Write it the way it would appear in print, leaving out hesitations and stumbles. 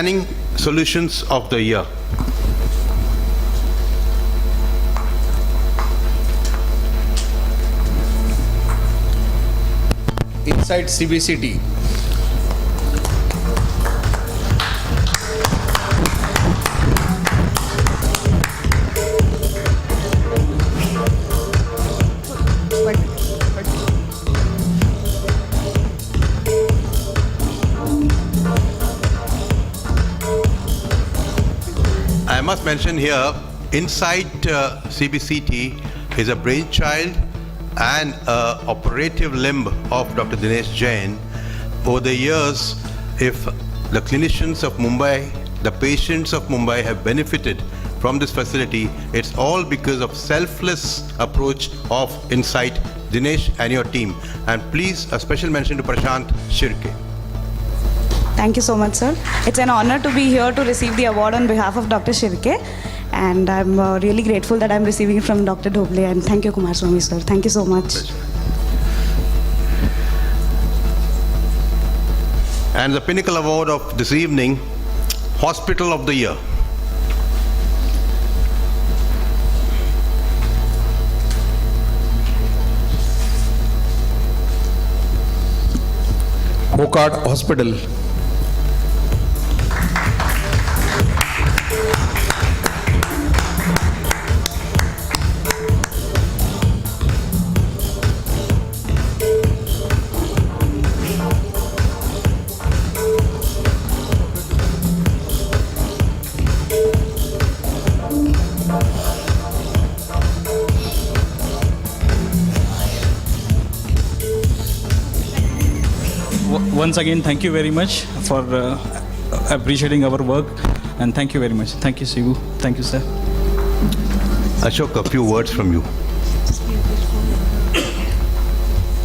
Planning Solutions of the Year. Inside CBCT. I must mention here, Insight CBCT is a brainchild and operative limb of Dr. Dinesh Jain. Over the years, if the clinicians of Mumbai, the patients of Mumbai have benefited from this facility, it's all because of selfless approach of Insight, Dinesh and your team. And please, a special mention to Prashant Shirke. Thank you so much, sir. It's an honor to be here to receive the award on behalf of Dr. Shirke. And I'm really grateful that I'm receiving it from Dr. Dhoble. And thank you, Kumar Swami, sir. Thank you so much. And the pinnacle award of this evening, Hospital of the Year. Hokard Hospital. Once again, thank you very much for appreciating our work, and thank you very much. Thank you, Sivu. Thank you, sir. Ashok, a few words from you.